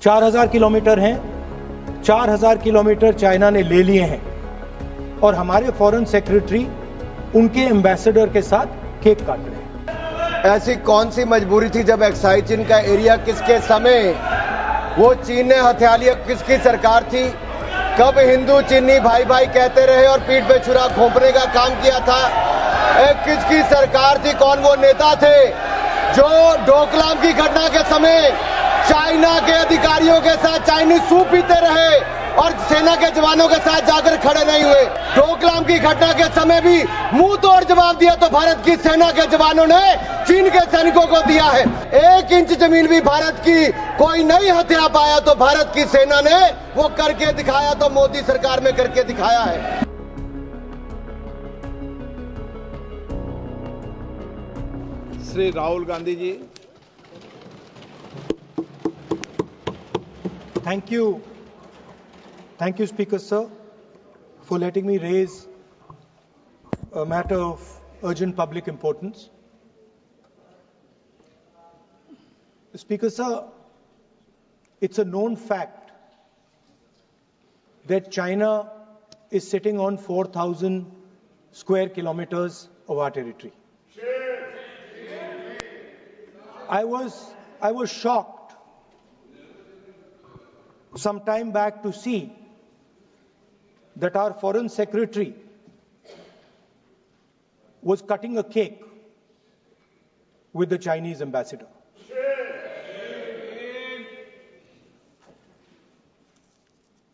4000 kilometre हैं, 4000 kilometre China ने ले लिए हैं और हमारे फॉरेन सेक्रेटरी उनके एम्बेसडर के साथ केक काट रहे हैं। ऐसी कौन सी मजबूरी थी जब एक्साइज चीन का एरिया किसके समय वो चीन ने हथिया लिया? किसकी सरकार थी? कब हिंदू चीनी भाई भाई कहते रहे और पीठ पे छुरा घोंपने का काम किया था? किसकी सरकार थी? कौन वो नेता थे जो डोकलाम की घटना के समय चाइना के अधिकारियों के साथ चाइनीज सूप पीते रहे और सेना के जवानों के साथ जाकर खड़े नहीं हुए? डोकलाम की घटना के समय भी मुंह तोड़ जवाब दिया तो भारत की सेना के जवानों ने चीन के सैनिकों को दिया है। 1 इंच जमीन भी भारत की कोई नहीं हथिया पाया तो भारत की सेना ने वो करके दिखाया, तो मोदी सरकार में करके दिखाया है। Shri Rahul Gandhi ji. Thank you, Speaker Sir, for letting me raise a matter of urgent public importance. Speaker Sir, it's a known fact that China is sitting on 4,000 square kilometers of our territory. I was shocked some time back to see that our foreign secretary was cutting a cake with the Chinese ambassador.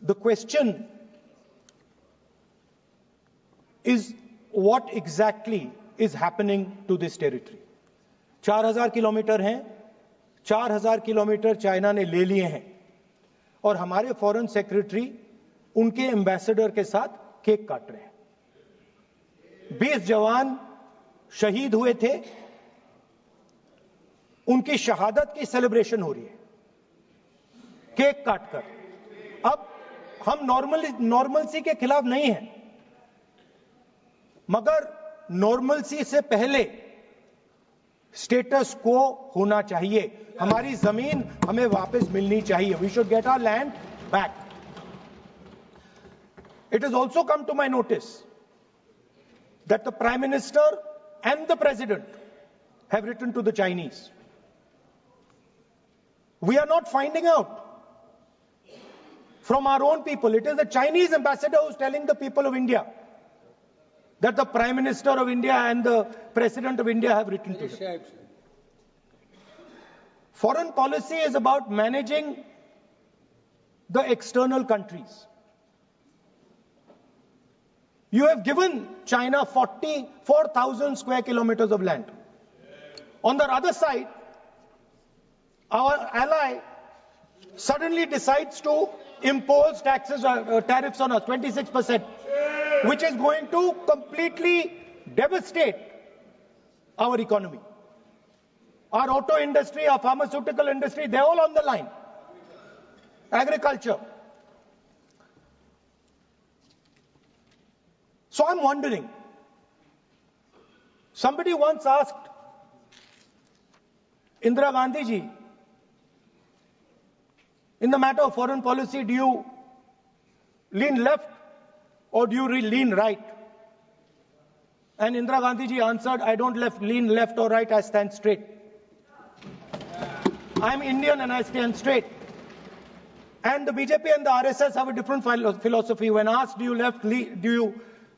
The question is, what exactly is happening to this territory? 4000 kilometre हैं, 4000 kilometre China ने ले लिए हैं और हमारे foreign secretary उनके ambassador के साथ केक काट रहे हैं। 20 जवान शहीद हुए थे, उनकी शहादत की सेलिब्रेशन हो रही है केक काटकर। अब हम नॉर्मलसी के खिलाफ नहीं हैं, मगर नॉर्मलसी से पहले स्टेटस को होना चाहिए। हमारी जमीन हमें वापस मिलनी चाहिए। We should get our land back. It has also come to my notice that the Prime Minister and the President have written to the Chinese. We are not finding out from our own people. It is the Chinese ambassador who is telling the people of India that the Prime Minister of India and the President of India have written to them. Foreign policy is about managing the external countries. You have given China 44,000 square kilometers of land. On the other side, our ally suddenly decides to impose tariffs on us, 26%, which is going to completely devastate our economy. Our auto industry, our pharmaceutical industry, they're all on the line. Agriculture. So I'm wondering, somebody once asked Indira Gandhi ji, in the matter of foreign policy, do you lean left or do you lean right? And Indira Gandhi ji answered, I don't lean left or right, I stand straight. I'm Indian and I stand straight. And the BJP and the RSS have a different philosophy. When asked, do you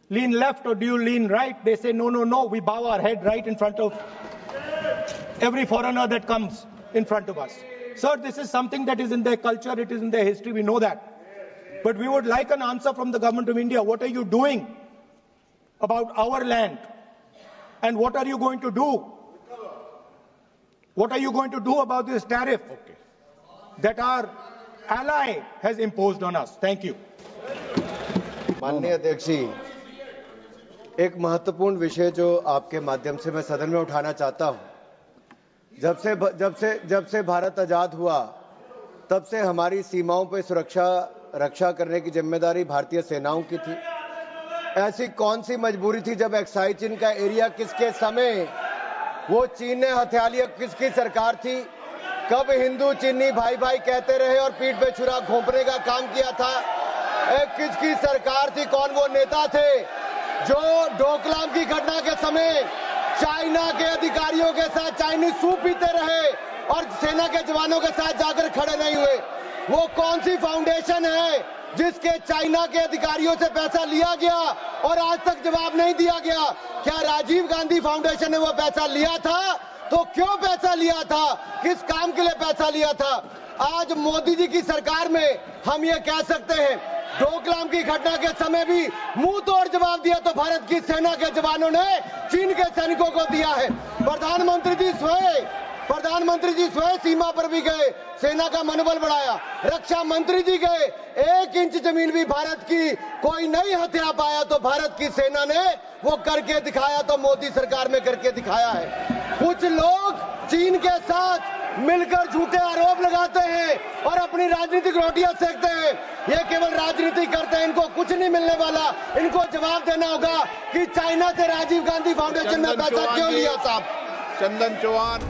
lean left or do you lean right? They say, no, we bow our head right in front of every foreigner that comes in front of us. Sir, this is something that is in their culture, it is in their history, we know that. But we would like an answer from the government of India. What are you doing about our land? And what are you going to do? What are you going to do about this tariff that our ally has imposed on us? Thank you. माननीय अध्यक्ष जी, एक महत्वपूर्ण विषय जो आपके माध्यम से मैं सदन में उठाना चाहता हूं। जब से भारत आजाद हुआ, तब से हमारी सीमाओं पर रक्षा करने की जिम्मेदारी भारतीय सेनाओं की थी। ऐसी कौन सी मजबूरी थी जब एक्साइज चीन का एरिया किसके समय वो चीन ने हथिया लिया? किसकी सरकार थी? कब हिंदू चीनी भाई भाई कहते रहे और पीठ पे छुरा घोंपने का काम किया था? किसकी सरकार थी? कौन वो नेता थे जो डोकलाम की घटना के समय चाइना के अधिकारियों के साथ चाइनीज सूप पीते रहे और सेना के जवानों के साथ जाकर खड़े नहीं हुए? वो कौन सी फाउंडेशन है जिसके चाइना के अधिकारियों से पैसा लिया गया और आज तक जवाब नहीं दिया गया? क्या राजीव गांधी फाउंडेशन ने वो पैसा लिया था? तो क्यों पैसा लिया था? किस काम के लिए पैसा लिया था? आज मोदी जी की सरकार में हम ये कह सकते हैं, डोकलाम की घटना के समय भी मुंह तोड़ जवाब दिया तो भारत की सेना के जवानों ने चीन के सैनिकों को दिया है। प्रधानमंत्री जी स्वयं सीमा पर भी गए, सेना का मनोबल बढ़ाया। रक्षा मंत्री जी गए, 1 इंच जमीन भी भारत की कोई नहीं हथिया पाया तो भारत की सेना ने वो करके दिखाया, तो मोदी सरकार में करके दिखाया है। कुछ लोग चीन के साथ मिलकर झूठे आरोप लगाते हैं और अपनी राजनीतिक रोटियां सेकते हैं। ये केवल राजनीति करते हैं, इनको कुछ नहीं मिलने वाला। इनको जवाब देना होगा कि चाइना से राजीव गांधी फाउंडेशन ने पैसा क्यों लिया? साहब चंदन चौहान।